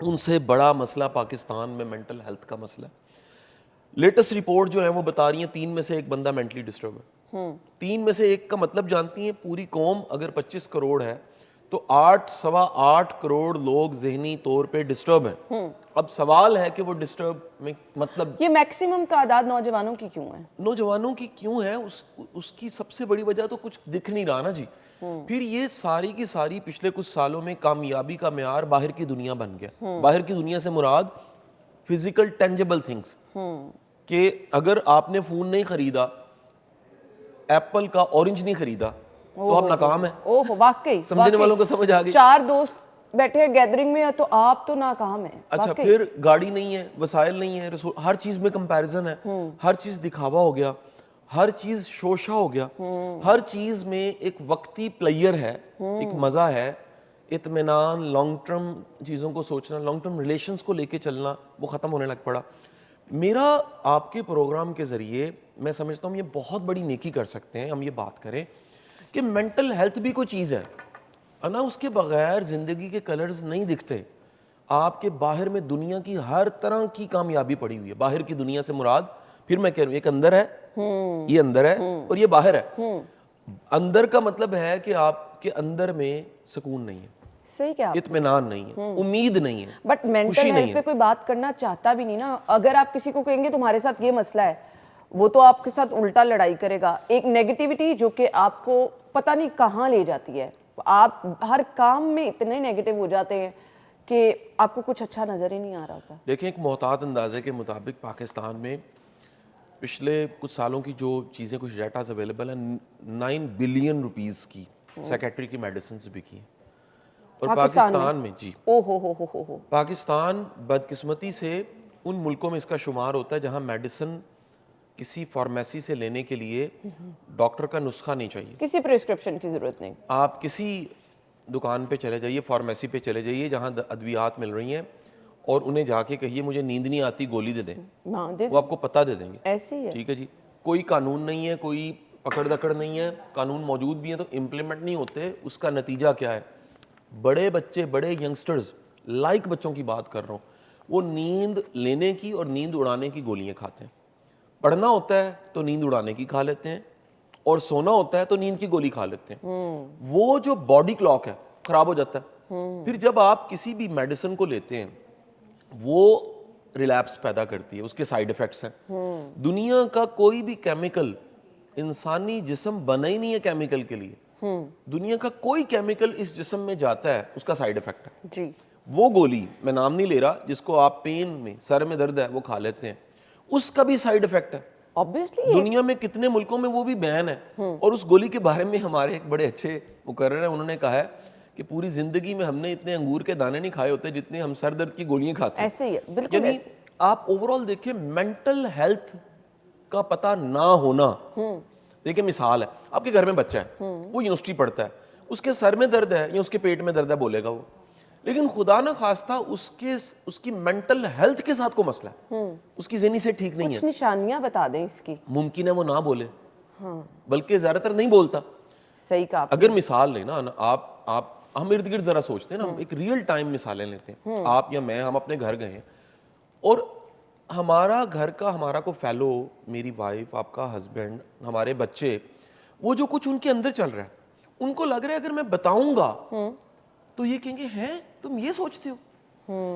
ان سے بڑا مسئلہ پاکستان میں مینٹل ہیلتھ کا مسئلہ ہے. لیٹسٹ رپورٹ جو ہے وہ بتا رہی ہیں 3 میں سے 1 بندہ مینٹلی ڈسٹرب ہے. 3 میں سے 1 کا مطلب جانتی ہیں؟ پوری قوم اگر 25 کروڑ ہے تو 8.8 کروڑ لوگ ذہنی طور پہ ڈسٹرب ہیں. اب سوال ہے کہ وہ ڈسٹرب میں مطلب یہ میکسیمم تعداد نوجوانوں کی کیوں ہے؟ نوجوانوں کی کیوں ہے؟ اس کی سب سے بڑی وجہ تو کچھ دکھ نہیں رہا نا جی. پھر یہ ساری کی ساری پچھلے کچھ سالوں میں کامیابی کا معیار باہر کی دنیا بن گیا. باہر کی دنیا سے مراد فزیکل ٹینجیبل تھنگس, کہ اگر آپ نے فون نہیں خریدا, ایپل کا اورنج نہیں خریدا تو آپ ناکام ہیں. اوہ واقعی سمجھنے والوں کو سمجھ آ گئی. 4 دوست بیٹھے ہیں گیدرنگ میں تو آپ تو ناکام ہیں. اچھا پھر گاڑی نہیں ہے, وسائل نہیں ہے, ہر چیز میں کمپیریزن ہے, ہر چیز دکھاوا ہو گیا, ہر چیز شوشہ ہو گیا, ہر چیز میں ایک وقتی پلیئر ہے, ایک مزہ ہے, اطمینان, لانگ ٹرم چیزوں کو سوچنا, لانگ ٹرم ریلیشنز کو لے کے چلنا وہ ختم ہونے لگ پڑا. میرا آپ کے پروگرام کے ذریعے میں سمجھتا ہوں یہ بہت بڑی نیکی کر سکتے ہیں ہم یہ بات کریں کہ مینٹل ہیلتھ بھی کوئی چیز ہے نا, اس کے بغیر زندگی کے کلرز نہیں دکھتے. آپ کے باہر میں دنیا کی ہر طرح کی کامیابی پڑی ہوئی ہے. باہر کی دنیا سے مراد پھر میں کہہ رہا ہوں ایک اندر ہے, یہ اندر ہے اور یہ باہر ہے. اندر کا مطلب ہے کہ آپ کے اندر میں سکون نہیں ہے, صحیح کیا, اطمینان نہیں ہے, امید نہیں ہے, بٹ مینٹل ہیلتھ پہ کوئی بات کرنا چاہتا بھی نہیں نا. اگر آپ کسی کو کہیں گے تمہارے ساتھ یہ مسئلہ ہے, وہ تو آپ کے ساتھ الٹا لڑائی کرے گا. ایک نیگیٹیوٹی جو کہ آپ کو پتہ نہیں کہاں لے جاتی ہے. آپ ہر کام میں اتنے نیگیٹو ہو جاتے ہیں کہ آپ کو کچھ اچھا نظر ہی نہیں آ رہا ہوتا. دیکھیں ایک محتاط اندازے کے مطابق پاکستان میں پچھلے کچھ سالوں کی جو چیزیں, کچھ ڈیٹاز اویلیبل ہیں, 9 بلین روپیز کی سیکیٹری کی میڈیسنز بکی ہیں. اور پاکستان میں جی پاکستان بدقسمتی سے ان ملکوں میں اس کا شمار ہوتا ہے جہاں میڈیسن کسی فارمیسی سے لینے کے لیے ڈاکٹر کا نسخہ نہیں چاہیے, کسی پرسکرپشن کی ضرورت نہیں. آپ کسی دکان پہ چلے جائیے, فارمیسی پہ چلے جائیے جہاں ادویات مل رہی ہیں, اور انہیں جا کے کہیے مجھے نیند نہیں آتی, گولی دے دیں, وہ آپ کو پتہ دے دیں گے. ایسے ہی ہے, ٹھیک ہے جی. کوئی قانون نہیں ہے, کوئی پکڑ دکڑ نہیں ہے, قانون موجود بھی ہیں تو امپلیمنٹ نہیں ہوتے. اس کا نتیجہ کیا ہے؟ بڑے بچے, بڑے ینگسٹرز, لائک بچوں کی بات کر رہا ہوں, وہ نیند لینے کی اور نیند اڑانے کی گولیاں کھاتے ہیں. پڑھنا ہوتا ہے تو نیند اڑانے کی کھا لیتے ہیں, اور سونا ہوتا ہے تو نیند کی گولی کھا لیتے ہیں. وہ جو باڈی کلاک ہے خراب ہو جاتا ہے. پھر جب آپ کسی بھی میڈیسن کو لیتے ہیں وہ ریلیپس پیدا کرتی ہے, اس کے سائیڈ ایفیکٹس ہیں. دنیا کا کوئی بھی کیمیکل, انسانی جسم بنا ہی نہیں ہے کیمیکل کے لیے. دنیا کا کوئی کیمیکل اس جسم میں جاتا ہے اس کا سائیڈ ایفیکٹ ہے جی. وہ گولی, میں نام نہیں لے رہا, جس کو آپ پین میں, سر میں درد ہے وہ کھا لیتے ہیں, اس کا بھی سائیڈ ایفیکٹ ہے. Obviously دنیا میں کتنے ملکوں میں وہ بھی بین ہے. اور اس گولی کے بارے میں ہمارے ایک بڑے اچھے مقرر ہیں, انہوں نے کہا ہے کہ پوری زندگی میں ہم نے اتنے انگور کے دانے نہیں کھائے ہوتے جتنے ہم سر درد کی گولیاں کھاتے ہیں. ایسے ہی ہے, بالکل یعنی ایسے. آپ اوور آل دیکھیں مینٹل ہیلتھ کا پتہ نہ ہونا. دیکھیں مثال ہے, آپ کے گھر میں بچہ ہے, وہ یونیورسٹی پڑھتا ہے, اس کے سر میں درد ہے یا اس کے پیٹ میں درد ہے بولے گا وہ, لیکن خدا نہ خواستہ اس کی مینٹل ہیلتھ کے ساتھ کوئی مسئلہ ہے, اس کی ذہنی سے ٹھیک نہیں ہے. کچھ نشانیاں بتا دیں اس کی. ممکن ہے وہ نہ بولے, بلکہ زیادہ تر نہیں بولتا. صحیح کہا. اگر مثال لیں نا, آپ ہم ارد گرد ذرا سوچتے ہیں نا, ہم ایک ریئل ٹائم مثالیں لیتے ہیں, آپ یا میں, ہم اپنے گھر گئے ہیں اور ہمارا گھر کا ہمارا کو فیلو, میری وائف, آپ کا ہسبینڈ, ہمارے بچے, وہ جو کچھ ان کے اندر چل رہا ہے, ان کو لگ رہا ہے اگر میں بتاؤں گا تو یہ کہیں گے ہیں تم یہ سوچتے ہو.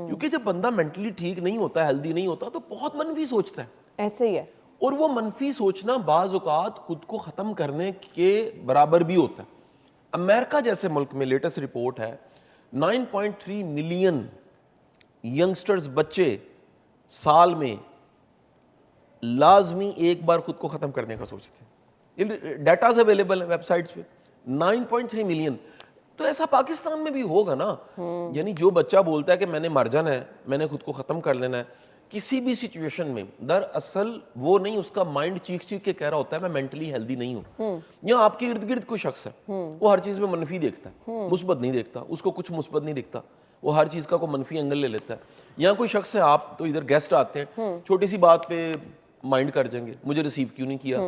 کیونکہ جب بندہ مینٹلی ٹھیک نہیں ہوتا, ہیلدی نہیں ہوتا, تو بہت منفی سوچتا ہے. ایسے ہی ہے. اور وہ منفی سوچنا بعض اوقات خود کو ختم کرنے کے برابر بھی ہوتا ہے. امریکہ جیسے ملک میں لیٹسٹ رپورٹ ہے 9.3 ملین ینگسٹرز, بچے سال میں لازمی ایک بار خود کو ختم کرنے کا سوچتے ہیں. یہ ڈیٹاز اویلیبل ہیں ویب سائٹس پہ, 9.3 ملین. تو ایسا پاکستان میں بھی ہوگا نا. یعنی جو بچہ بولتا ہے کہ میں نے مر جانا ہے, میں نے خود کو ختم کر لینا ہے, کسی بھی سچویشن میں, دراصل وہ نہیں, اس کا مائنڈ چیخ چیخ کے کہہ رہا ہوتا ہے میں مینٹلی ہیلدی نہیں ہوں. یا آپ کے ارد گرد کوئی شخص ہے, وہ ہر چیز میں منفی دیکھتا ہے, مثبت نہیں دیکھتا, اس کو کچھ مثبت نہیں دکھتا, وہ ہر چیز کا کوئی منفی اینگل لے لیتا ہے. یا کوئی شخص ہے, آپ تو ادھر گیسٹ آتے ہیں, چھوٹی سی بات پہ مائنڈ کر جائیں گے, مجھے ریسیو کیوں نہیں کیا,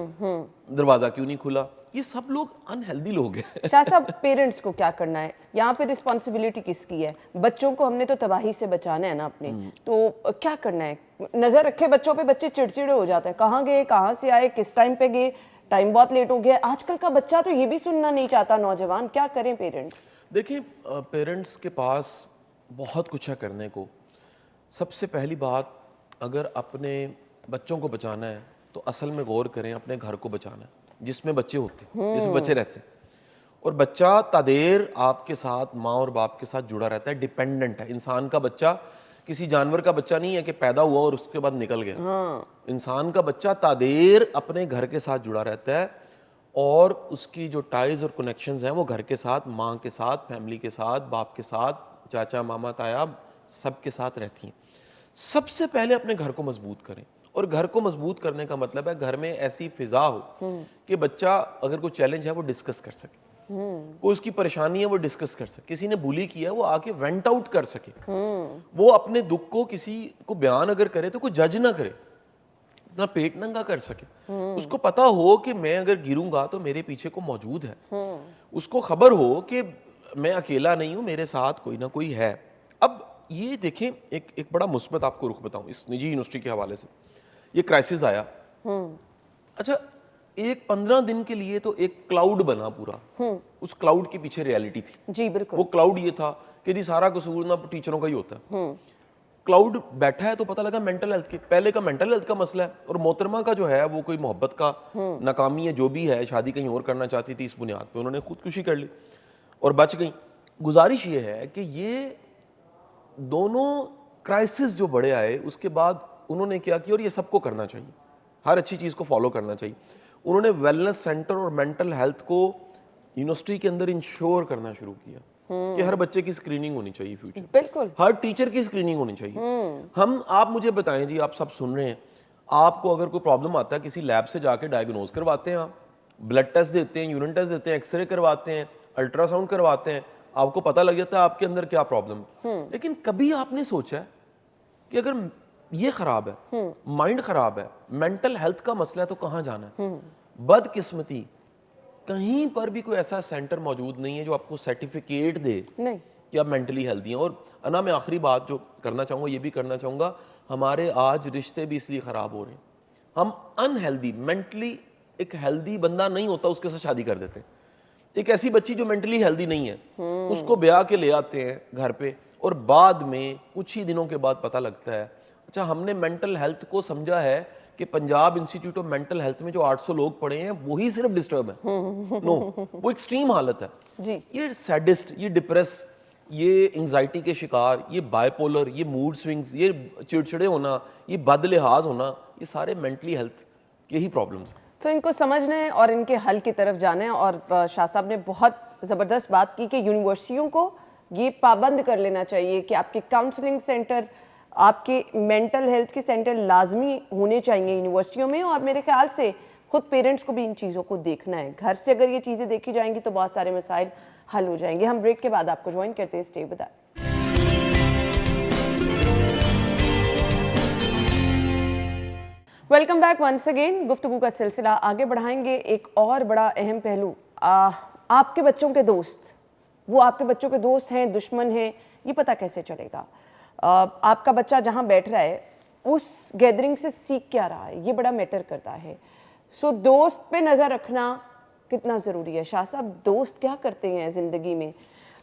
دروازہ کیوں نہیں کھلا, یہ سب لوگ انہیلدی لوگ ہیں. شاہ صاحب پیرنٹس کو کیا کرنا ہے یہاں پہ؟ رسپانسبلٹی کس کی ہے؟ بچوں کو ہم نے تو تباہی سے بچانا ہے نا اپنے, تو کیا کرنا ہے؟ نظر رکھے بچوں پہ, بچے چڑچڑے ہو جاتے ہیں, کہاں گئے, کہاں سے آئے, کس ٹائم پہ گئے, ٹائم بہت لیٹ ہو گیا. آج کل کا بچہ تو یہ بھی سننا نہیں چاہتا, نوجوان. کیا کریں پیرنٹس؟ دیکھیں پیرنٹس کے پاس بہت کچھ ہے کرنے کو. سب سے پہلی بات, اگر اپنے بچوں کو بچانا ہے تو اصل میں غور کریں اپنے گھر کو بچانا ہے, جس میں بچے ہوتے ہیں, جس میں بچے رہتے ہیں. اور بچہ تدیر آپ کے ساتھ, ماں اور باپ کے ساتھ جڑا رہتا ہے, ڈیپینڈنٹ ہے. انسان کا بچہ کسی جانور کا بچہ نہیں ہے کہ پیدا ہوا اور اس کے بعد نکل گیا. انسان کا بچہ تدیر اپنے گھر کے ساتھ جڑا رہتا ہے, اور اس کی جو ٹائز اور کنیکشنز ہیں وہ گھر کے ساتھ, ماں کے ساتھ, فیملی کے ساتھ, باپ کے ساتھ, چاچا ماما تایا, سب کے ساتھ رہتی ہیں. سب سے پہلے اپنے گھر کو مضبوط کریں. اور گھر کو مضبوط کرنے کا مطلب ہے گھر میں ایسی فضا ہو کہ بچہ اگر کوئی چیلنج ہے وہ ڈسکس کر سکے, کوئی اس کی پریشانی ہے وہ ڈسکس کر سکے, کسی نے بولی کیا ہے وہ آ کے وینٹ آؤٹ کر سکے, وہ اپنے دکھ کو کسی کو بیان اگر کرے تو کوئی جج نہ کرے, اپنا پیٹ ننگا کر سکے. اس کو پتا ہو کہ میں اگر گروں گا تو میرے پیچھے کو موجود ہے, اس کو خبر ہو کہ میں اکیلا نہیں ہوں, میرے ساتھ کوئی نہ کوئی ہے. اب یہ دیکھیں ایک بڑا مثبت آپ کو رخ بتاؤں اس نجی یونیورسٹی کے حوالے سے. یہ کرائسس آیا, اچھا 15 دن کے لیے تو ایک کلاؤڈ بنا پورا, اس کلاؤڈ کے پیچھے ریالٹی تھی. جی بالکل. وہ کلاؤڈ یہ تھا کہ جی سارا قصور نہ ٹیچروں کا ہی ہوتا ہے. کلاؤڈ بیٹھا ہے تو پتہ لگا مینٹل ہیلتھ کے, پہلے کا مینٹل ہیلتھ کا مسئلہ ہے, اور محترمہ کا جو ہے وہ کوئی محبت کا ناکامی ہے, جو بھی ہے, شادی کہیں اور کرنا چاہتی تھی, اس بنیاد پہ انہوں نے خودکشی کر لی اور بچ گئی. گزارش یہ ہے کہ یہ دونوں کرائسس جو بڑے آئے اس کے بعد انہوں نے کیا کیا, اور یہ سب کو کرنا چاہیے, ہر اچھی چیز کو فالو کرنا چاہیے. انہوں نے ویلنس سینٹر اور مینٹل ہیلتھ کو یونیورسٹی کے اندر انشور کرنا شروع کیا کہ ہر بچے کی اسکریننگ ہونی چاہیے فیوچر, بالکل, ہر ٹیچر کی اسکریننگ ہونی چاہیے. آپ مجھے بتائیں جی, آپ سب سن رہے ہیں, آپ کو اگر کوئی پرابلم آتا ہے کسی لیب سے جا کے ڈائگنوز کرواتے ہیں, آپ بلڈ ٹیسٹ دیتے ہیں, یورین ٹیسٹ دیتے ہیں, ایکس رے کرواتے ہیں, الٹرا ساؤنڈ کرواتے ہیں, آپ کو پتہ لگ جاتا ہے آپ کے اندر کیا پرابلم. لیکن کبھی آپ نے سوچا ہے کہ اگر یہ خراب ہے, مائنڈ خراب ہے, مینٹل ہیلتھ کا مسئلہ ہے, تو کہاں جانا ہے؟ بدقسمتی کہیں پر بھی کوئی ایسا سینٹر موجود نہیں ہے جو آپ کو سرٹیفکیٹ دے کہ آپ مینٹلی ہیلتھی ہیں. اور انا میں آخری بات جو کرنا چاہوں گا, یہ بھی کرنا چاہوں گا, ہمارے آج رشتے بھی اس لیے خراب ہو رہے ہیں, ہم انہیلدی, مینٹلی ایک ہیلدی بندہ نہیں ہوتا اس کے ساتھ شادی کر دیتے ہیں. ایک ایسی بچی جو مینٹلی ہیلدی نہیں ہے اس کو بیاہ کے لے آتے ہیں گھر پہ, اور بعد میں کچھ ہی دنوں کے بعد پتہ لگتا ہے اچھا ہم نے مینٹل ہیلتھ کو سمجھا ہے کہ Punjab institute of mental health میں جو 800 لوگ پڑھے ہیں وہی صرف ڈسٹرب ہیں. نو, وہ ایکسٹریم حالت ہے. یہ سیڈسٹ, یہ ڈپریس, یہ انگزائٹی کے شکار, یہ بائی پولر, یہ موڈ سوئنگز, یہ چڑچڑے ہونا, یہ بد لحاظ ہونا, یہ سارے مینٹلی ہیلتھ کے ہی پرابلمس ہیں. تو ان کو سمجھنا ہے اور ان کے حل کی طرف جانا ہے. اور شاہ صاحب نے بہت زبردست بات کی کہ یونیورسٹیوں کو یہ پابند کر لینا چاہیے کہ آپ کے کاؤنسلنگ سینٹر, آپ کے مینٹل ہیلتھ کے سینٹر لازمی ہونے چاہیے یونیورسٹیوں میں. اور میرے خیال سے خود پیرنٹس کو بھی ان چیزوں کو دیکھنا ہے. گھر سے اگر یہ چیزیں دیکھی جائیں گی تو بہت سارے مسائل حل ہو جائیں گے. ہم بریک کے بعد آپ کو جوائن کرتے ہیں. Stay with us. Welcome back once again. گفتگو کا سلسلہ آگے بڑھائیں گے. ایک اور بڑا اہم پہلو, آپ کے بچوں کے دوست, وہ آپ کے بچوں کے دوست ہیں, دشمن ہیں, یہ پتہ کیسے چلے گا؟ آپ کا بچہ جہاں بیٹھ رہا ہے اس گیدرنگ سے سیکھ کیا رہا ہے, یہ بڑا میٹر کرتا ہے. سو دوست پہ نظر رکھنا کتنا ضروری ہے. شاہ صاحب, دوست کیا کرتے ہیں زندگی میں؟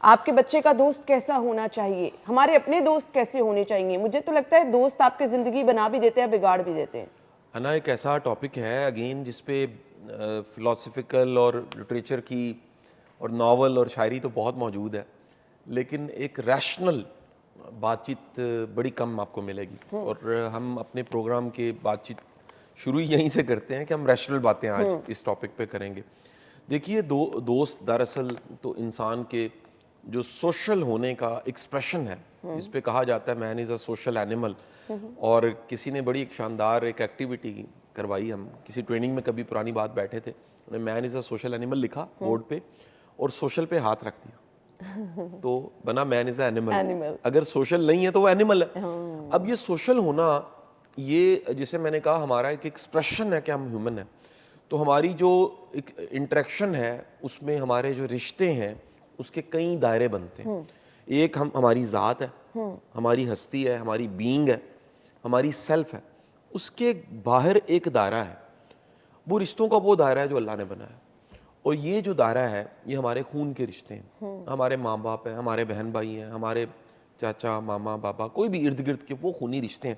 آپ کے بچے کا دوست کیسا ہونا چاہیے؟ ہمارے اپنے دوست کیسے ہونے چاہیے؟ مجھے تو لگتا ہے دوست آپ کی زندگی بنا بھی دیتے ہیں, بگاڑ بھی دیتے ہیں. انا ایک ایسا ٹاپک ہے اگین جس پہ فلاسفیکل اور لٹریچر کی اور ناول اور شاعری تو بہت موجود ہے, لیکن ایک ریشنل بات چیت بڑی کم آپ کو ملے گی. اور ہم اپنے پروگرام کے بات چیت شروع یہیں سے کرتے ہیں کہ ہم ریشنل باتیں آج اس ٹاپک پہ کریں گے. دیکھیے دوست دراصل تو انسان کے جو سوشل ہونے کا ایکسپریشن ہے, اس پہ کہا جاتا ہے مین از اے سوشل اینیمل. اور کسی نے بڑی ایک شاندار ایک ایکٹیویٹی کروائی, ہم کسی ٹریننگ میں کبھی پرانی بات بیٹھے تھے, انہوں نے مین از اے سوشل اینیمل لکھا بورڈ پہ اور سوشل پہ ہاتھ رکھ دیا تو بنا مین از اے اینیمل. اگر سوشل نہیں ہے تو وہ اینیمل ہے. اب یہ سوشل ہونا, یہ جسے میں نے کہا ہمارا ایک ایکسپریشن ہے کہ ہم ہیومن ہیں. تو ہماری جو ایک انٹریکشن ہے اس میں ہمارے جو رشتے ہیں اس کے کئی دائرے بنتے ہیں. ایک ہماری ذات ہے, ہماری ہستی ہے, ہماری بینگ ہے, ہماری سیلف ہے. اس کے باہر ایک دائرہ ہے, وہ رشتوں کا وہ دائرہ ہے جو اللہ نے بنایا. اور یہ جو دائرہ ہے یہ ہمارے خون کے رشتے ہیں, ہمارے ماں باپ ہیں, ہمارے بہن بھائی ہیں, ہمارے چاچا ماما بابا, کوئی بھی ارد گرد کے وہ خونی رشتے ہیں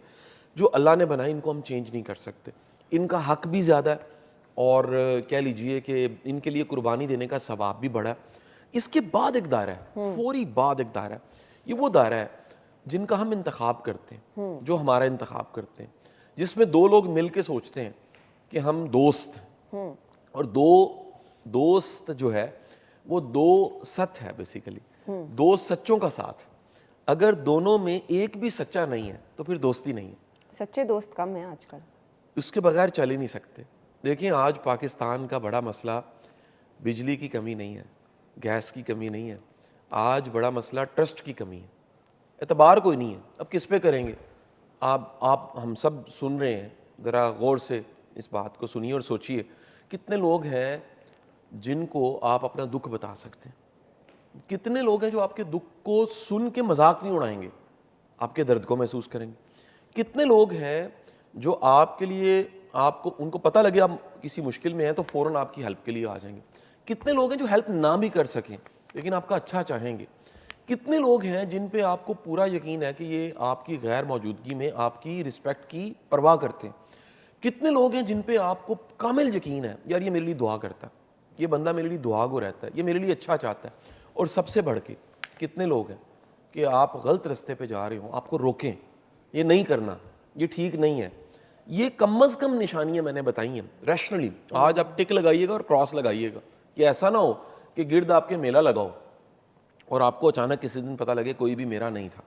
جو اللہ نے بنائے. ان کو ہم چینج نہیں کر سکتے. ان کا حق بھی زیادہ ہے اور کہہ لیجئے کہ ان کے لیے قربانی دینے کا ثواب بھی بڑا ہے. اس کے بعد ایک دائرہ ہے, فوری بعد ایک دائرہ ہے. یہ وہ دائرہ ہے جن کا ہم انتخاب کرتے ہیں, جو ہمارا انتخاب کرتے ہیں, جس میں دو لوگ مل کے سوچتے ہیں کہ ہم دوست ہیں. اور دوست جو ہے وہ دو ست ہے بیسیکلی, دو سچوں کا ساتھ. اگر دونوں میں ایک بھی سچا نہیں ہے تو پھر دوستی نہیں ہے. سچے دوست کم ہیں آج کل. اس کے بغیر چل ہی نہیں سکتے. دیکھیں آج پاکستان کا بڑا مسئلہ بجلی کی کمی نہیں ہے, گیس کی کمی نہیں ہے, آج بڑا مسئلہ ٹرسٹ کی کمی ہے. اعتبار کوئی نہیں ہے. اب کس پہ کریں گے؟ آپ ہم سب سن رہے ہیں, ذرا غور سے اس بات کو سنیے اور سوچئے کتنے لوگ ہیں جن کو آپ اپنا دکھ بتا سکتے ہیں. کتنے لوگ ہیں جو آپ کے دکھ کو سن کے مذاق نہیں اڑائیں گے, آپ کے درد کو محسوس کریں گے. کتنے لوگ ہیں جو آپ کے لیے, آپ کو ان کو پتہ لگے آپ کسی مشکل میں ہیں تو فوراً آپ کی ہیلپ کے لیے آ جائیں گے. کتنے لوگ ہیں جو ہیلپ نہ بھی کر سکیں لیکن آپ کا اچھا چاہیں گے. کتنے لوگ ہیں جن پہ آپ کو پورا یقین ہے کہ یہ آپ کی غیر موجودگی میں آپ کی رسپیکٹ کی پرواہ کرتے ہیں. کتنے لوگ ہیں جن پہ آپ کو کامل یقین ہے یار یہ میرے لیے دعا کرتا ہے, یہ بندہ میرے لیے دعا گو رہتا ہے, یہ میرے لیے اچھا چاہتا ہے. اور سب سے بڑھ کے کتنے لوگ ہیں کہ آپ غلط رستے پہ جا رہے ہوں, آپ کو روکیں, یہ نہیں کرنا, یہ ٹھیک نہیں ہے. یہ کم از کم نشانیاں میں نے بتائی ہیں ریشنلی. آج آپ ٹک لگائیے گا اور کراس لگائیے گا کہ ایسا نہ ہو کہ گرد آپ کے میلہ لگاؤ اور آپ کو اچانک کسی دن پتہ لگے کوئی بھی میرا نہیں تھا.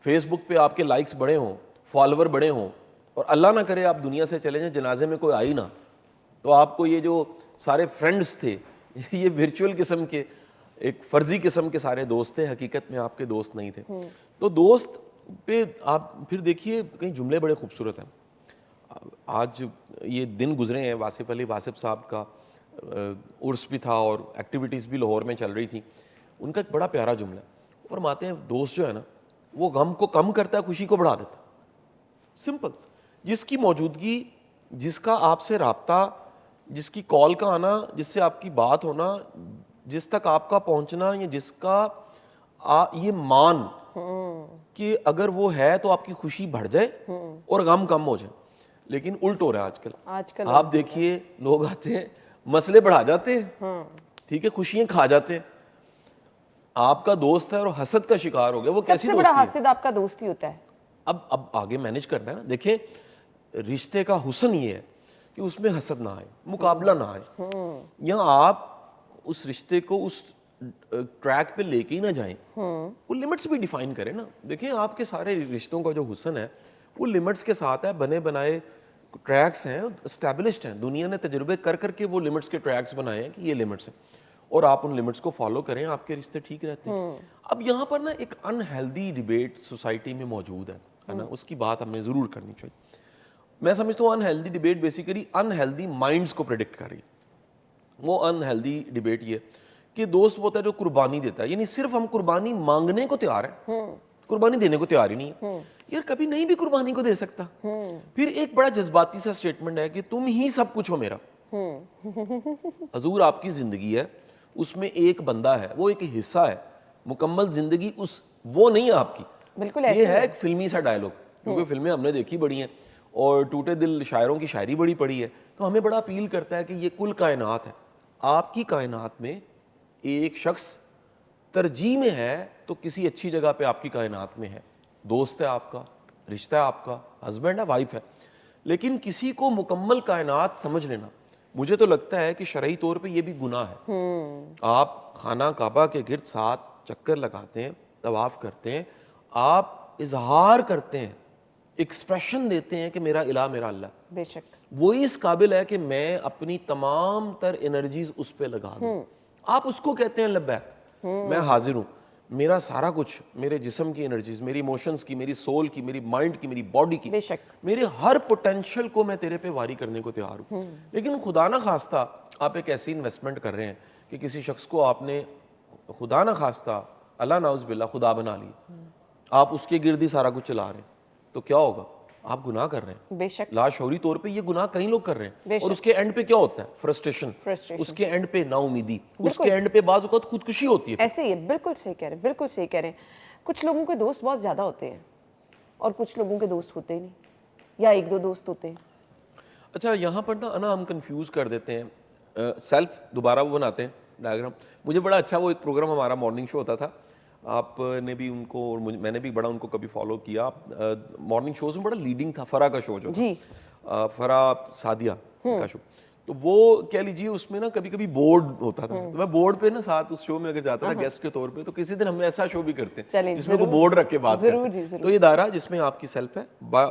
فیس بک پہ آپ کے لائکس بڑے ہوں, فالوور بڑے ہوں, اور اللہ نہ کرے آپ دنیا سے چلے جائیں, جنازے میں کوئی آئی نہ, تو آپ کو یہ جو سارے فرینڈز تھے یہ ورچوئل قسم کے, ایک فرضی قسم کے سارے دوست تھے, حقیقت میں آپ کے دوست نہیں تھے. تو دوست پہ آپ پھر دیکھیے کئی جملے بڑے خوبصورت ہیں. آج یہ دن گزرے ہیں, واصف علی واصف صاحب کا عرس بھی تھا اور ایکٹیویٹیز بھی لاہور میں چل رہی تھیں. ان کا ایک بڑا پیارا جملہ ہے, فرماتے ہیں دوست جو ہے نا وہ غم کو کم کرتا ہے, خوشی کو بڑھا دیتا ہے. سمپل. جس کی موجودگی, جس کا آپ سے رابطہ, جس کی کال کا آنا, جس سے آپ کی بات ہونا, جس تک آپ کا پہنچنا, یا جس کا یہ مان کہ اگر وہ ہے تو آپ کی خوشی بڑھ جائے اور غم کم ہو جائے. لیکن الٹ ہو رہا ہے آج کل. آپ دیکھیے لوگ آتے ہیں مسئلے بڑھا جاتے ہیں, ٹھیک ہے, خوشیاں کھا جاتے ہیں. آپ کا دوست ہے اور حسد کا شکار ہو گیا, وہ کیسی دوستی ہے؟ سب سے بڑا حاسد آپ کا دوست ہی ہوتا ہے. اب آگے مینیج کرنا ہے نا. دیکھیں رشتے کا حسن یہ ہے کہ اس میں حسد نہ آئے, مقابلہ نہ آئے. یہاں آپ اس رشتے کو اس ٹریک پہ لے کے ہی نہ جائیں, وہ لمٹس بھی ڈیفائن کریں نا. دیکھیں آپ کے سارے رشتوں کا جو حسن ہے وہ لمٹس کے ساتھ ہے, بنے بنائے ٹریکس ہیں, اسٹیبلشڈ ہیں. دنیا نے تجربے کر کر کے وہ لمٹس کے ٹریکس بنائے ہیں کہ یہ لمٹس ہیں, اور آپ ان لمٹس کو فالو کریں, آپ کے رشتے ٹھیک رہتے ہیں. اب یہاں پر نا ایک انہیلدی ڈیبیٹ سوسائٹی میں موجود ہے نا, اس کی بات ہمیں ضرور کرنی چاہیے. میں سمجھتا ہوں unhealthy debate basically unhealthy minds کو پریڈکٹ کر رہی ہے. وہ انہیلدی ڈیبیٹ یہ کہ دوست وہ ہوتا ہے جو قربانی دیتا ہے, یعنی صرف ہم قربانی مانگنے کو تیار ہیں, قربانی دینے کو تیار ہی نہیں ہے. یار کبھی نہیں بھی قربانی کو دے سکتا. پھر ایک بڑا جذباتی سا سٹیٹمنٹ ہے کہ تم ہی سب کچھ ہو میرا. حضور آپ کی زندگی ہے, اس میں ایک بندہ ہے, وہ ایک حصہ ہے, مکمل زندگی وہ نہیں ہے آپ کی. بالکل یہ ہے ایک فلمی سا ڈائلوگ, کیونکہ فلمیں ہم نے دیکھی بڑی ہیں اور ٹوٹے دل شاعروں کی شاعری بڑی پڑی ہے, تو ہمیں بڑا اپیل کرتا ہے کہ یہ کل کائنات ہے. آپ کی کائنات میں ایک شخص ترجیح میں ہے تو کسی اچھی جگہ پہ آپ کی کائنات میں ہے. دوست ہے آپ کا, رشتہ ہے آپ کا, ہسبینڈ ہے, وائف ہے. لیکن کسی کو مکمل کائنات سمجھ لینا, مجھے تو لگتا ہے کہ شرعی طور پہ یہ بھی گناہ ہے. آپ خانہ کعبہ کے گرد 7 چکر لگاتے ہیں, طواف کرتے ہیں, آپ اظہار کرتے ہیں, ایکسپریشن دیتے ہیں کہ میرا الہ میرا اللہ. بے شک وہی اس قابل ہے کہ میں اپنی تمام تر انرجیز اس پہ لگا دوں. آپ اس کو کہتے ہیں لبیک, میں حاضر ہوں. میرا سارا کچھ، میرے جسم کی انرجیز، میری ایموشنز کی، میری سول کی، میری مائنڈ کی، میری باڈی کی، بے شک میرے ہر پوٹینشیل کو میں تیرے پہ واری کرنے کو تیار ہوں. لیکن خدا نہ خواستہ آپ ایک ایسی انویسٹمنٹ کر رہے ہیں کہ کسی شخص کو آپ نے خدا نہ خواستہ اللہ نعوذ باللہ خدا بنا لی, آپ اس کے گرد ہی سارا کچھ چلا رہے ہیں, تو کیا ہوگا؟ آپ گناہ کر رہے ہیں. بے شک لاشعوری طور پہ یہ گناہ کئی لوگ کر رہے ہیں, اور اس کے اینڈ پہ کیا ہوتا ہے؟ Frustration, Frustration. اس کے اینڈ پہ نا امیدی, اس کے اینڈ پہ بعض اوقات خودکشی ہوتی ہے. ایسے ہی ہے, بالکل صحیح کہہ رہے ہیں, بالکل صحیح کہہ رہے ہیں. کچھ لوگوں کے دوست بہت زیادہ ہوتے ہیں اور کچھ لوگوں کے دوست ہوتے ہی نہیں, یا ایک دو دوست ہوتے ہیں. اچھا یہاں پر نا ہم کنفیوز کر دیتے ہیں, سیلف دوبارہ وہ بناتے ہیں ڈائیگرام. مجھے بڑا اچھا وہ ایک پروگرام ہمارا مارننگ شو ہوتا تھا, آپ نے بھی ان کو اور میں نے بھی بڑا ان کو کبھی فالو کیا. مارننگ شوز میں بڑا لیڈنگ تھا فرا کا شو جو تھا, جی فرا سعدیہ کا شو. تو وہ کہہ لیجیے اس میں نا کبھی کبھی بورڈ ہوتا تھا, تو میں بورڈ پہ نا ساتھ اس شو میں اگر جاتا تھا گیسٹ کے طور پہ, تو کسی دن ہم ایسا شو بھی کرتے ہیں جس میں وہ بورڈ رکھ کے بات کرتے ہیں. تو یہ دائرہ جس میں آپ کی سیلف ہے,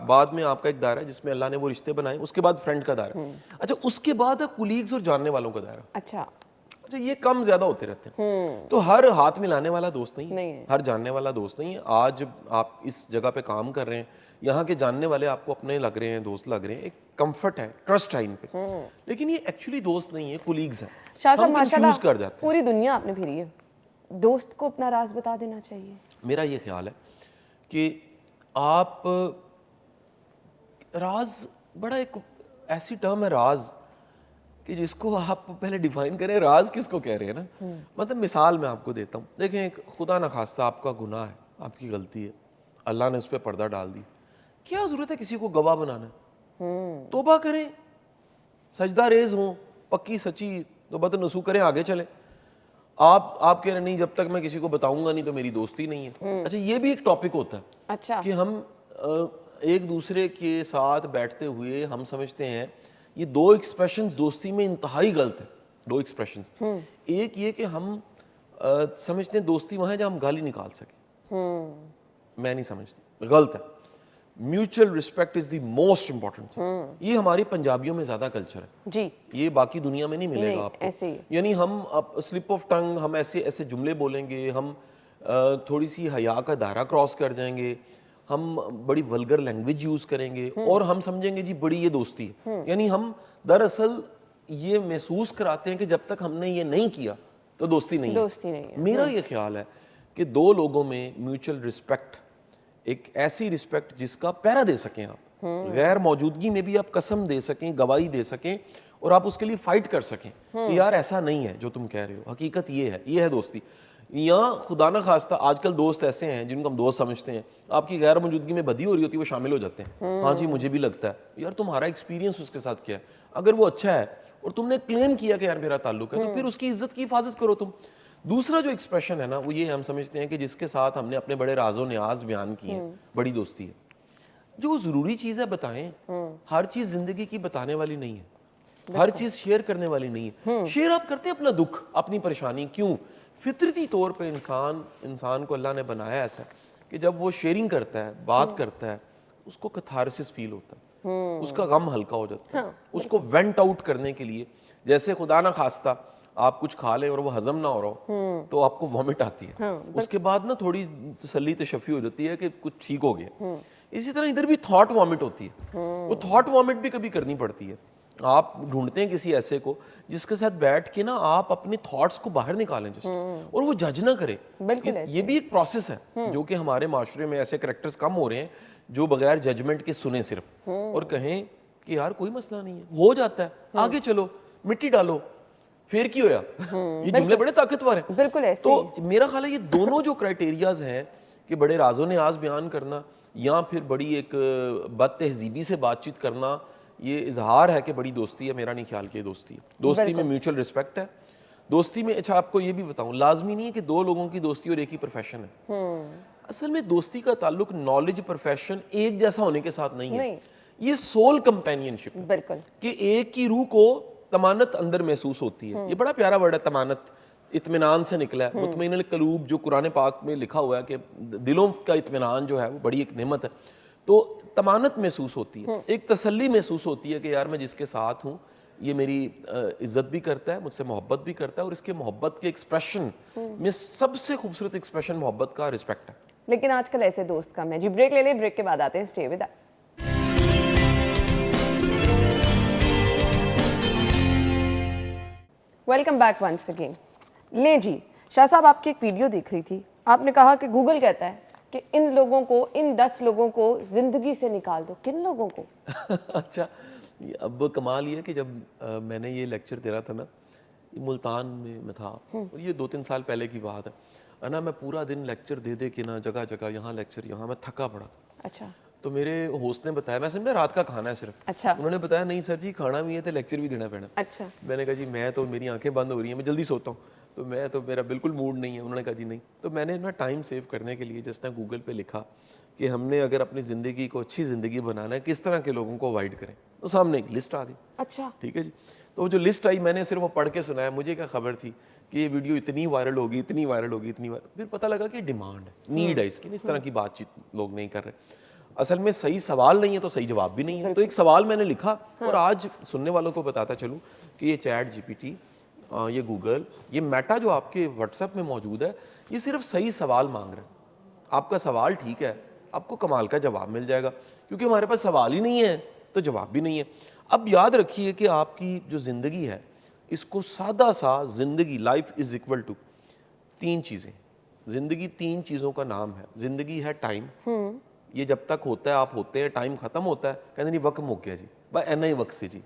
بعد میں آپ کا ایک دائرہ ہے جس میں اللہ نے وہ رشتے بنائے, اس کے بعد فرینڈ کا دائرہ. اچھا اس کے بعد ہے کولیگز اور جاننے والوں کا دائرہ. اچھا اچھا یہ کم زیادہ ہوتے رہتے ہیں. تو ہر ہاتھ ملانے والا دوست نہیں ہے, ہر جاننے والا دوست نہیں ہے. آج آپ اس جگہ پہ کام کر رہے ہیں, یہاں کے جاننے والے آپ کو اپنے لگ رہے ہیں, دوست لگ رہے ہیں, ایک کمفرٹ ہے, ٹرسٹ ہے ان پہ, لیکن یہ ایکچولی دوست نہیں ہے, کولیگز ہیں. شاہ صاحب ہم کنفیوز ماشاءاللہ کر جاتے ہیں. پوری دنیا آپ نے پھری ہے, دوست کو اپنا راز بتا دینا چاہیے. میرا یہ خیال ہے کہ آپ راز, بڑا ایک ایسی ٹرم ہے راز کہ جس کو آپ پہلے ڈیفائن کریں, راز کس کو کہہ رہے ہیں نا. مطلب مثال میں آپ کو دیتا ہوں, دیکھیں ایک خدا نخواستہ آپ کا گناہ ہے, آپ کی غلطی ہے, اللہ نے اس پہ پردہ ڈال دی, کیا ضرورت ہے کسی کو گواہ بنانا؟ توبہ کریں, سجدہ ریز ہوں, پکی سچی توبہ نصوح کریں, آگے چلیں. آپ کہہ رہے نہیں جب تک میں کسی کو بتاؤں گا نہیں تو میری دوستی نہیں ہے. اچھا یہ بھی ایک ٹاپک ہوتا ہے اچھا کہ ہم ایک دوسرے کے ساتھ بیٹھتے ہوئے ہم سمجھتے ہیں یہ دو ایکسپریشنز دوستی میں انتہائی غلط ہیں. دو ایکسپریشنز, ایک یہ کہ ہم سمجھتے ہیں دوستی وہاں ہے جہاں ہم گالی نکال سکیں. میں نہیں سمجھتا, غلط ہے. Mutual respect is the most important. یہ ہماری پنجابیوں میں زیادہ کلچر ہے جی, یہ باقی دنیا میں نہیں ملے گا آپ کو. ایسے ہی یعنی ہم سلپ آف ٹنگ, ہم ایسے جملے بولیں گے, ہم تھوڑی سی حیا کا دائرہ کراس کر جائیں گے, ہم بڑی ولگر لینگویج یوز کریں گے, اور ہم سمجھیں گے جی بڑی یہ دوستی ہے. یعنی ہم دراصل یہ محسوس کراتے ہیں کہ جب تک ہم نے یہ نہیں کیا تو دوستی نہیں ہے. میرا یہ خیال ہے کہ دو لوگوں میں میوچل رسپیکٹ, ایک ایسی رسپیکٹ جس کا پہرا دے سکیں آپ, غیر موجودگی میں بھی آپ قسم دے سکیں, گواہی دے سکیں, اور آپ اس کے لیے فائٹ کر سکیں کہ یار ایسا نہیں ہے جو تم کہہ رہے ہو, حقیقت یہ ہے دوستی. یا خدا نہ خواستہ آج کل دوست ایسے ہیں جن کو ہم دوست سمجھتے ہیں, آپ کی غیر موجودگی میں بدی ہو رہی ہوتی ہے وہ شامل ہو جاتے ہیں, ہاں جی مجھے بھی لگتا ہے. یار تمہارا ایکسپیرینس اس کے ساتھ کیا ہے؟ اگر وہ اچھا ہے اور تم نے کلیم کیا کہ یار میرا تعلق ہے, تو پھر اس کی عزت کی حفاظت کرو تم. دوسرا جو ایکسپریشن ہے نا وہ یہ ہم سمجھتے ہیں کہ جس کے ساتھ ہم نے اپنے بڑے راز و نیاز بیان کیے ہیں, بڑی دوستی ہے. جو ضروری چیز ہے بتائیں, ہر چیز زندگی کی بتانے والی نہیں ہے, ہر چیز شیئر کرنے والی نہیں ہے. شیئر آپ کرتے ہیں اپنا دکھ, اپنی پریشانی, کیوں؟ فطرتی طور پہ انسان کو اللہ نے بنایا ایسا کہ جب وہ شیئرنگ کرتا ہے, بات کرتا ہے, اس کو کتھارسس فیل ہوتا ہے, اس کا غم ہلکا ہو جاتا ہے, اس کو وینٹ آؤٹ کرنے کے لیے. جیسے خدا نہ خواستہ آپ کچھ کھا لیں اور وہ ہضم نہ ہو رہا ہو تو آپ کو وامٹ آتی ہے, اس کے بعد نا تھوڑی تسلی تشفی ہو جاتی ہے کہ کچھ ٹھیک ہو گیا. اسی طرح ادھر بھی تھاٹ وامٹ ہوتی ہے, وہ تھاٹ وامٹ بھی کبھی کرنی پڑتی ہے. آپ ڈھونڈتے ہیں کسی ایسے کو جس کے ساتھ بیٹھ کے نا آپ اپنے تھاٹس کو باہر نکالیں جسٹ, اور وہ جج نہ کرے. یہ بھی ایک پروسیس ہے جو کہ ہمارے معاشرے میں ایسے کریکٹرز کم ہو رہے ہیں جو بغیر ججمنٹ کے سنیں صرف, اور کہیں کہ یار کوئی مسئلہ نہیں ہے, ہو جاتا ہے, آگے چلو, مٹی ڈالو, پھر کی ہویا. یہ جملے بڑے طاقتور ہیں. بالکل ایسے. تو میرا خیال ہے یہ دونوں جو کرائٹیریاز ہیں کہ بڑے راز و نیاز بیان کرنا یا پھر بڑی ایک بد تہذیبی سے بات چیت کرنا, یہ اظہار ہے کہ بڑی دوستی ہے. میرا نہیں خیال کہ یہ دوستی ہے. دوستی میں میوچل رسپیکٹ ہے. دوستی میں, اچھا آپ کو یہ بھی بتاؤں, لازمی نہیں ہے کہ دو لوگوں کی دوستی اور ایک ہی پروفیشن ہے. اصل میں دوستی کا تعلق نالج پروفیشن ایک جیسا ہونے کے ساتھ نہیں ہے, یہ سول کمپینین شپ ہے. بالکل, کہ ایک کی روح کو طمانت اندر محسوس ہوتی ہے. یہ بڑا پیارا ورڈ ہے طمانت, اطمینان سے نکلا ہے. مطمئن القلوب جو قرآن پاک میں لکھا ہوا ہے کہ دلوں کا اطمینان جو ہے وہ بڑی ایک نعمت ہے. تو طمانت محسوس ہوتی ہے, ایک تسلی محسوس ہوتی ہے کہ یار میں جس کے ساتھ ہوں یہ میری عزت بھی کرتا ہے, مجھ سے محبت بھی کرتا ہے, اور اس کے محبت کے ایکسپریشن میں سب سے خوبصورت ایکسپریشن محبت کا رسپیکٹ ہے. لیکن آج کل ایسے دوست کم ہیں جی. بریک لے لیں, بریک کے بعد آتے ہیں. Stay with us. Welcome back once again. لیں جی, شاہ صاحب آپ کی ایک ویڈیو دیکھ رہی تھی, آپ نے کہا کہ گوگل کہتا ہے کہ ان لوگوں کو, ان 10 لوگوں کو زندگی سے نکال دو. کن لوگوں کو؟ اچھا, اب کمال یہ ہے کہ جب میں نے یہ لیکچر دے رہا تھا نا, ملتان میں تھا, اور یہ 2-3 سال پہلے کی بات ہے نا, میں پورا دن لیکچر دے دے کے نا جگہ جگہ, یہاں لیکچر, یہاں, میں تھکا پڑا. اچھا. تو میرے ہوسٹ نے بتایا, میں سمجھا رات کا کھانا ہے صرف. اچھا. انہوں نے بتایا نہیں سر جی, کھانا بھی ہے تو لیکچر بھی دینا پڑنا. اچھا. میں نے کہا جی میں تو, میری آنکھیں بند ہو رہی ہیں, میں جلدی سوتا ہوں, تو میں تو, میرا بالکل موڈ نہیں ہے. انہوں نے کہا جی نہیں. تو میں نے نا ٹائم سیو کرنے کے لیے جس طرح گوگل پہ لکھا کہ ہم نے اگر اپنی زندگی کو اچھی زندگی بنانا ہے, کس طرح کے لوگوں کو اوائڈ کریں, تو سامنے ایک لسٹ آ گئی. اچھا. ٹھیک ہے جی. تو جو لسٹ آئی, میں نے صرف وہ پڑھ کے سنایا. مجھے کیا خبر تھی کہ یہ ویڈیو اتنی وائرل ہوگی, اتنی وائرل ہوگی, اتنی وائرل. پھر پتہ لگا کہ ڈیمانڈ ہے, نیڈ ہے اس کی. اس طرح کی بات چیت لوگ نہیں کر رہے. اصل میں صحیح سوال نہیں ہے تو صحیح جواب بھی نہیں ہے. تو ایک سوال میں نے لکھا, اور آج سننے والوں کو بتاتا چلوں کہ یہ چیٹ جی پی ٹی, یہ گوگل, یہ میٹا جو آپ کے واٹس ایپ میں موجود ہے, یہ صرف صحیح سوال مانگ رہے ہیں. آپ کا سوال ٹھیک ہے, آپ کو کمال کا جواب مل جائے گا, کیونکہ ہمارے پاس سوال ہی نہیں ہے تو جواب بھی نہیں ہے. اب یاد رکھیے کہ آپ کی جو زندگی ہے, اس کو سادہ سا زندگی, لائف از اکول ٹو 3 چیزیں. زندگی 3 چیزوں کا نام ہے. زندگی ہے ٹائم, یہ جب تک ہوتا ہے آپ ہوتے ہیں, ٹائم ختم ہوتا ہے, کہتے نہیں وقت مک گیا جی, بس اینا ہی وقت سے جی,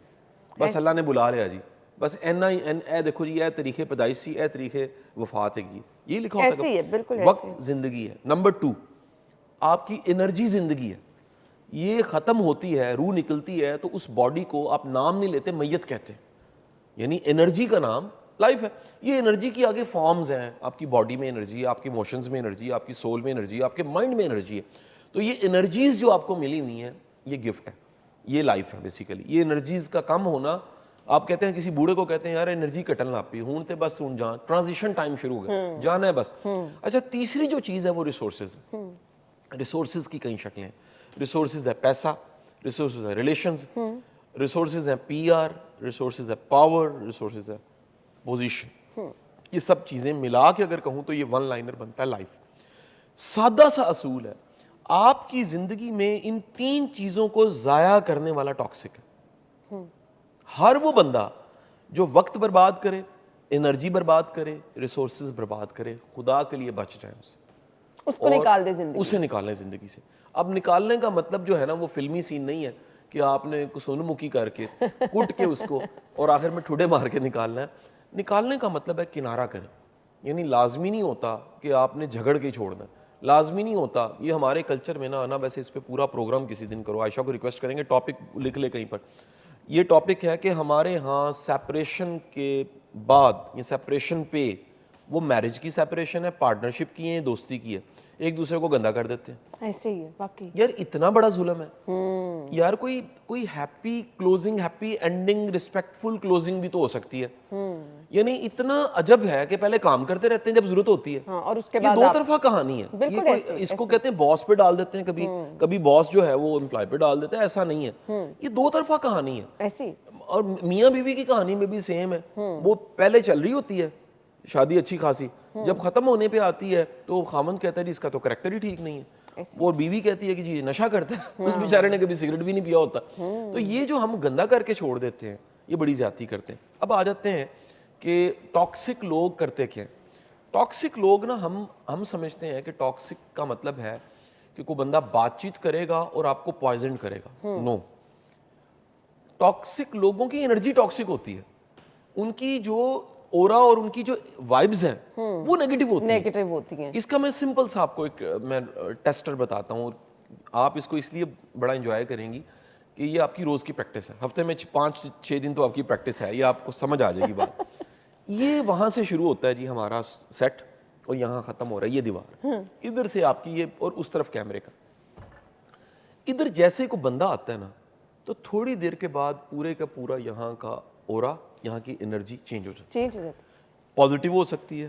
بس اللہ نے بلا لیا جی, بس اینا ہی, اے دیکھو جی, اے تاریخ پیدائش سی, اے تاریخ وفات ہے, یہ لکھا ہوتا ایسے ہی ہے, بالکل ہے. وقت زندگی ہے. نمبر 2, آپ کی انرجی زندگی ہے. یہ ختم ہوتی ہے, روح نکلتی ہے, تو اس باڈی کو آپ نام نہیں لیتے, میت کہتے ہیں. یعنی انرجی کا نام لائف ہے. یہ انرجی کی آگے فارمز ہیں, آپ کی باڈی میں انرجی ہے, آپ کی ایموشنز میں انرجی ہے, آپ کی سول میں انرجی ہے, آپ کے مائنڈ میں انرجی ہے. تو یہ انرجیز جو آپ کو ملی ہوئی ہیں, یہ گفٹ ہے, یہ لائف ہے بیسیکلی. یہ انرجیز کا کم ہونا, آپ کہتے ہیں کسی بوڑھے کو کہتے ہیں یار انرجی کٹن لا پی, ہون تے بس ہون جان, ٹرانزیشن ٹائم شروع ہو گیا, جانا ہے بس. اچھا, تیسری جو چیز ہے وہ ریسورسز ہے. ریسورسز کی کئی شکلیں ہیں. ریسورسز ہے پیسہ, ریسورسز ہے ریلیشنز, ریسورسز ہیں پی آر, ریسورسز ہے پاور, ریسورسز ہے پوزیشن. یہ سب چیزیں ملا کے اگر کہوں تو یہ ون لائنر بنتا ہے لائف. سادہ سا اصول ہے, آپ کی زندگی میں ان 3 چیزوں کو ضائع کرنے والا ٹاکسک ہے. ہر وہ بندہ جو وقت برباد کرے, انرجی برباد کرے, ریسورسز برباد کرے, خدا کے لیے بچ جائے اس کو نکال دے زندگی, اسے نکالنا ہے زندگی سے. اب نکالنے کا مطلب جو ہے نا وہ فلمی سین نہیں ہے کہ آپ نے سون مکی کر کے کٹ کے اس کو اور آخر میں ٹھوڈے مار کے نکالنا ہے. نکالنے کا مطلب ہے کنارہ کریں. یعنی لازمی نہیں ہوتا کہ آپ نے جھگڑ کے چھوڑنا ہے, لازمی نہیں ہوتا. یہ ہمارے کلچر میں نا آنا, ویسے اس پہ پورا پروگرام کسی دن کرو, عائشہ کو ریکویسٹ کریں گے ٹاپک لکھ لے کہیں پر. یہ ٹاپک ہے کہ ہمارے ہاں سیپریشن کے بعد, یہ سیپریشن پہ, وہ میرج کی سیپریشن ہے, پارٹنرشپ کی ہے, دوستی کی ہے, ایک دوسرے کو گندا کر دیتے ہیں. ایسے ہی ہے واقعی. یار اتنا بڑا ظلم ہے یار. کوئی happy closing, happy ending, respectful closing بھی تو ہو سکتی ہے. یعنی اتنا عجب ہے کہ پہلے کام کرتے رہتے ہیں جب ضرورت ہوتی ہے, اور اس کے یہ بعد 2 طرفہ کہانی ہے. یہ کوئی, اس کو کہتے ہیں باس پہ ڈال دیتے ہیں, کبھی باس جو ہے وہ امپلائی پہ ڈال دیتا ہے, ایسا نہیں ہے. یہ 2 طرفہ کہانی ہے. ایسی, اور میاں بیوی کی کہانی میں بھی سیم ہے. وہ پہلے چل رہی ہوتی ہے شادی اچھی خاصی, جب ختم ہونے پہ آتی ہے تو خامند کہتا ہے جی اس کا تو کریکٹر ہی ٹھیک نہیں ہے, وہ بیوی کہتی ہے کہ جی نشہ کرتا ہے, اس بیچارے نے کبھی سگریٹ بھی نہیں پیا ہوتا. تو یہ جو ہم گندا کر کے چھوڑ دیتے ہیں, یہ بڑی زیادتی کرتے ہیں. اب آ جاتے ہیں کہ ٹاکسک لوگ کرتے کیا ہیں. ٹاکسک لوگ نا, ہم سمجھتے ہیں کہ ٹاکسک کا مطلب ہے کہ کوئی بندہ بات چیت کرے گا اور آپ کو پوائزن کرے گا. نو, ٹاکسک لوگوں کی انرجی ٹاکسک ہوتی ہے. ان کی جو اورا اور ان کی جو وائبز ہیں وہ نیگیٹو ہوتی ہیں. اس کا میں سمپل سا آپ کو ایک میں ٹیسٹر بتاتا ہوں, آپ اس کو اس لیے بڑا انجوائے کریں گی کہ یہ آپ کی روز کی پریکٹس ہے. ہفتے میں 5-6 دن تو آپ کی پریکٹس ہے, یہ آپ کو سمجھ آ جائے گی بات. یہ وہاں سے شروع ہوتا ہے جی ہمارا سیٹ, اور یہاں ختم ہو رہا ہے یہ دیوار, ادھر سے آپ کی یہ, اور اس طرف کیمرے کا. ادھر جیسے کوئی بندہ آتا ہے نا, تو تھوڑی دیر کے بعد پورے کا پورا یہاں کا اورا, یہاں کی انرجی چینج ہو جاتی ہے. پازیٹیو ہو سکتی ہے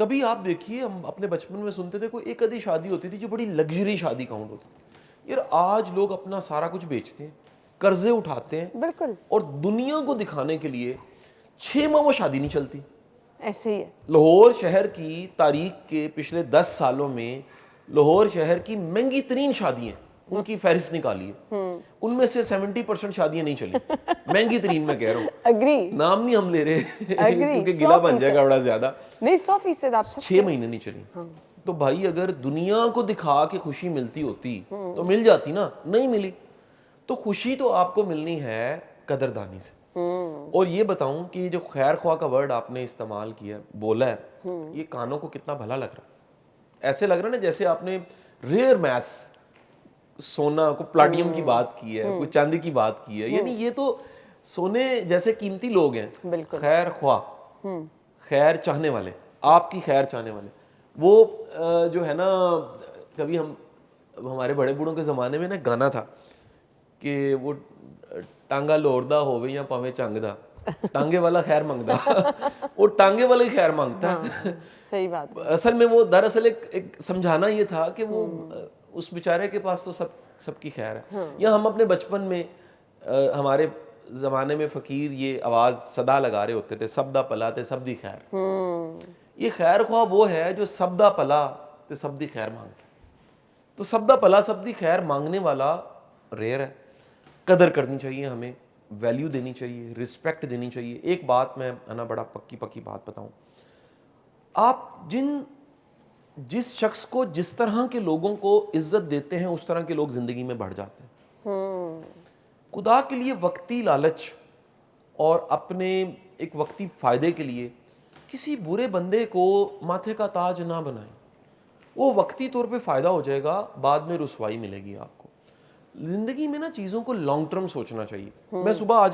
کبھی آپ دیکھیے ہم اپنے بچپن میں سنتے تھے کوئی ایک آدھی شادی ہوتی تھی جو بڑی لگژری شادی کاؤنٹ ہوتی تھی. یار آج لوگ اپنا سارا کچھ بیچتے ہیں, قرضے اٹھاتے ہیں, بالکل اور دنیا کو دکھانے کے لیے 6 ماہ وہ شادی نہیں چلتی. ایسے ہی ہے. لاہور شہر کی تاریخ کے پچھلے 10 سالوں میں لاہور شہر کی مہنگی ترین شادیاں ان کی فہرست نکالی ہے, ان میں سے 70% شادیاں نہیں چلی. مہنگی ترین میں کہہ رہا ہوں, اگری نام نہیں ہم لے رہے اگری کیونکہ گلا بن جائے گا بڑا زیادہ. نہیں 100% آپ سچ 6 مہینے نہیں چلی. تو بھائی اگر دنیا کو دکھا کے خوشی ملتی ہوتی تو مل جاتی نا, نہیں ملی. تو خوشی تو آپ کو ملنی ہے قدردانی سے. اور یہ بتاؤں کہ جو خیر خواہ کا ورڈ آپ نے استعمال کیا بولا ہے, یہ کانوں کو کتنا بھلا لگ رہا ہے. ایسے لگ رہا ہے نا جیسے آپ نے ریئر میس سونا کو پلاٹینم کی بات کی ہے, کوئی چاندی کی بات کی ہے. یعنی یہ تو سونے جیسے قیمتی لوگ ہیں. بالکل خیر خواہ, خیر چاہنے والے, آپ کی خیر چاہنے والے. وہ جو ہے نا, کبھی ہمارے بڑے بوڑھوں کے زمانے میں نا گانا تھا کہ وہ ٹانگا لوڑدا ہووے یا پاویں چنگ دا, ٹانگے والا خیر منگدا. وہ ٹانگے والا ہی خیر مانگتا ہے. صحیح بات ہے. اصل میں وہ دراصل ایک سمجھانا یہ تھا کہ وہ اس بیچارے کے پاس تو سب کی خیر ہے. یا ہم اپنے بچپن میں ہمارے زمانے میں فقیر یہ آواز صدا لگا رہے ہوتے تھے, سب دا پلا تے سب دی خیر. یہ خیر خواہ وہ ہے جو سب دا پلا تے سب دی خیر مانگتا ہے. تو سب دا پلا سب دی خیر مانگنے والا ریئر ہے. قدر کرنی چاہیے, ہمیں ویلیو دینی چاہیے, رسپیکٹ دینی چاہیے. ایک بات میں بڑا پکی بات بتاؤں, آپ جس شخص کو جس طرح کے لوگوں کو عزت دیتے ہیں اس طرح کے لوگ زندگی میں بڑھ جاتے ہیں. خدا کے لیے وقتی لالچ اور اپنے ایک وقتی فائدے کے لیے کسی برے بندے کو ماتھے کا تاج نہ بنائیں. وہ وقتی طور پہ فائدہ ہو جائے گا, بعد میں رسوائی ملے گی آپ کو. زندگی میں نا چیزوں کو لانگ ٹرم سوچنا چاہیے. میں صبح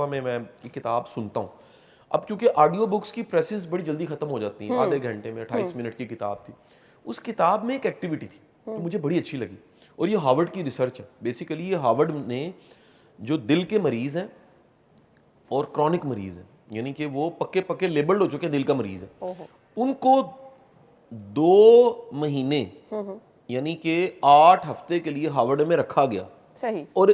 میں ایک کتاب سنتا ہوں. اب کیونکہ آڈیو بکس کی پریسز بڑی جلدی ختم ہو جاتی ہیں, آدھے گھنٹے میں 28 منٹ کی کتاب تھی. اس کتاب میں ایک ایکٹیویٹی تھی جو مجھے بڑی اچھی لگی, اور یہ ہارورڈ کی ریسرچ ہے. بیسیکلی یہ ہارورڈ نے جو دل کے مریض ہیں اور کرونک مریض ہیں, یعنی کہ وہ پکے لیبلڈ ہو چکے ہیں دل کا مریض ہے, ان کو 2 مہینے یعنی کہ 8 ہفتے کے لیے ہارورڈ میں رکھا گیا. صحیح. اور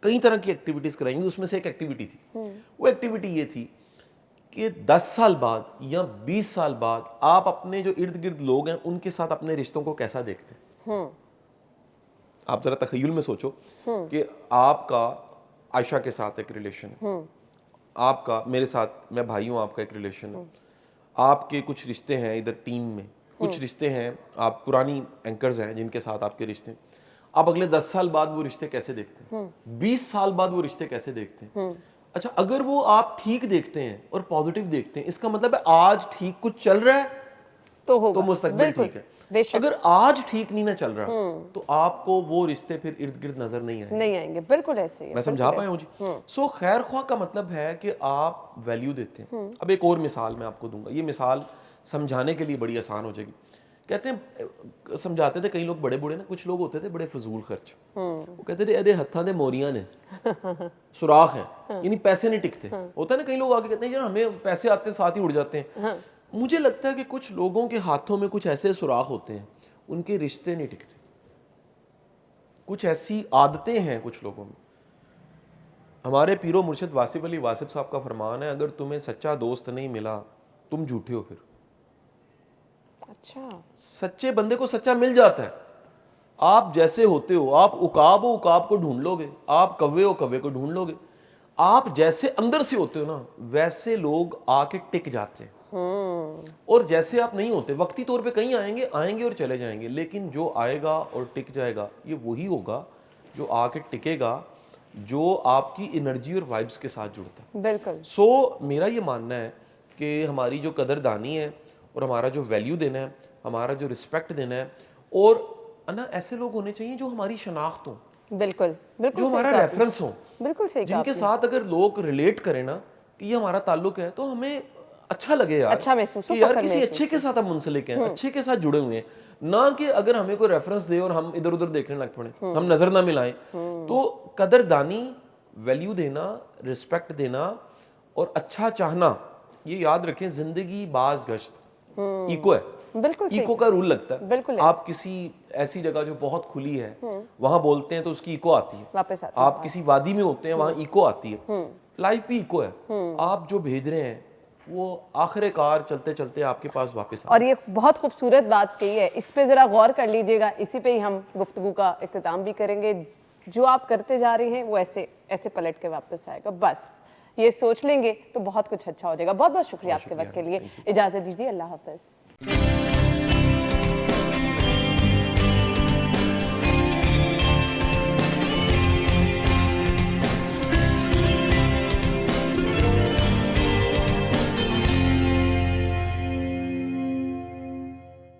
کئی طرح کی ایکٹیویٹیز کرائیں گی. اس میں سے ایک ایکٹیویٹی تھی, وہ ایکٹیویٹی یہ تھی کہ 10 سال بعد یا 20 سال بعد آپ اپنے جو ارد گرد لوگ ہیں ان کے ساتھ اپنے رشتوں کو کیسا دیکھتے ہیں. آپ ذرا تخیل میں سوچو کہ آپ کا عائشہ کے ساتھ ایک ریلیشن ہے, آپ کا میرے ساتھ, میں بھائی ہوں, آپ کا ایک ریلیشن ہے, آپ کے کچھ رشتے ہیں ادھر ٹیم میں, کچھ رشتے ہیں آپ پرانی اینکرز ہیں جن کے ساتھ آپ کے رشتے ہیں. آپ اگلے 10 سال بعد وہ رشتے کیسے دیکھتے ہیں, 20 سال بعد وہ رشتے کیسے دیکھتے ہیں. اچھا, اگر وہ آپ ٹھیک دیکھتے ہیں اور پازیٹیو دیکھتے ہیں, اس کا مطلب ہے آج ٹھیک کچھ چل رہا ہے تو مستقبل ٹھیک ہے. اگر آج ٹھیک نہیں نہ چل رہا تو آپ کو وہ رشتے پھر ارد گرد نظر نہیں آئیں گے. بالکل ایسے ہی. میں سمجھا پایا ہوں جی. سو خیر خواہ کا مطلب ہے کہ آپ ویلیو دیتے ہیں. اب ایک اور مثال میں آپ کو دوں گا, یہ مثال سمجھانے کے لیے بڑی آسان ہو جائے گی. کہتے ہیں سمجھاتے تھے کئی لوگ بڑے بوڑھے نا, کچھ لوگ ہوتے تھے بڑے فضول خرچ. وہ کہتے تھے ایدے ہتھاں دے موریاں نے, سوراخ ہیں, یعنی پیسے نہیں ٹکتے. ہوتا ہے نا کئی لوگ آگے کہتے ہیں یار ہمیں پیسے آتے ہیں ساتھ ہی اڑ جاتے ہیں. مجھے لگتا ہے کہ کچھ لوگوں کے ہاتھوں میں کچھ ایسے سوراخ ہوتے ہیں, ان کے رشتے نہیں ٹکتے. کچھ ایسی عادتیں ہیں کچھ لوگوں میں. ہمارے پیر و مرشد واصف علی واصف صاحب کا فرمان ہے, اگر تمہیں سچا دوست نہیں ملا تم جھوٹے ہو. پھر اچھا, سچے بندے کو سچا مل جاتا ہے. آپ جیسے ہوتے ہو, آپ عقاب ہو عقاب کو ڈھونڈ لو گے, آپ کوے ہو کوے کو ڈھونڈ لو گے. آپ جیسے اندر سے ہوتے ہو نا ویسے لوگ آ کے ٹک جاتے ہیں. اور جیسے آپ نہیں ہوتے, وقتی طور پہ کہیں آئیں گے اور چلے جائیں گے, لیکن جو آئے گا اور ٹک جائے گا یہ وہی ہوگا جو آ کے ٹکے گا, جو آپ کی انرجی اور وائبس کے ساتھ جڑتا ہے. بالکل. سو میرا یہ ماننا ہے کہ ہماری جو قدردانی ہے اور ہمارا جو ویلیو دینا ہے, ہمارا جو رسپیکٹ دینا ہے, اور نا ایسے لوگ ہونے چاہیے جو ہماری شناخت ہوں, بالکل جو ہمارا ریفرنس ہوں, بالکل صحیح, جن کے ساتھ اگر لوگ ریلیٹ کریں نا کہ یہ ہمارا تعلق ہے تو ہمیں اچھا لگے یار, اچھا محسوس کہ یار کسی اچھے کے ساتھ ہم منسلک ہیں, اچھے کے ساتھ جڑے ہوئے ہیں. نہ کہ اگر ہمیں کوئی ریفرنس دے اور ہم ادھر ادھر دیکھنے لگ پڑیں, ہم نظر نہ ملائیں. تو قدردانی, ویلیو دینا, رسپیکٹ دینا اور اچھا چاہنا, یہ یاد رکھیں زندگی باز گشت. ایکو ہے, بالکل صحیح. ایکو کا رول لگتا ہے. بالکل آپ کسی ایسی جگہ جو بہت کھلی ہے وہاں بولتے ہیں تو اس کی ایکو آتی ہے. واپس آتا آپ کسی وادی میں ہوتے ہیں وہاں ایکو آتی ہے. لائف بھی ایکو ہے. آپ جو بھیج رہے ہیں وہ آخر کار چلتے چلتے آپ کے پاس واپس اور یہ بہت خوبصورت بات کہی ہے, اس پہ ذرا غور کر لیجئے گا. اسی پہ ہی ہم گفتگو کا اختتام بھی کریں گے. جو آپ کرتے جا رہے ہیں وہ ایسے پلٹ کے واپس آئے گا. بس یہ سوچ لیں گے تو بہت کچھ اچھا ہو جائے گا. بہت بہت شکریہ آپ کے وقت کے لیے. اجازت دیجیے, اللہ حافظ.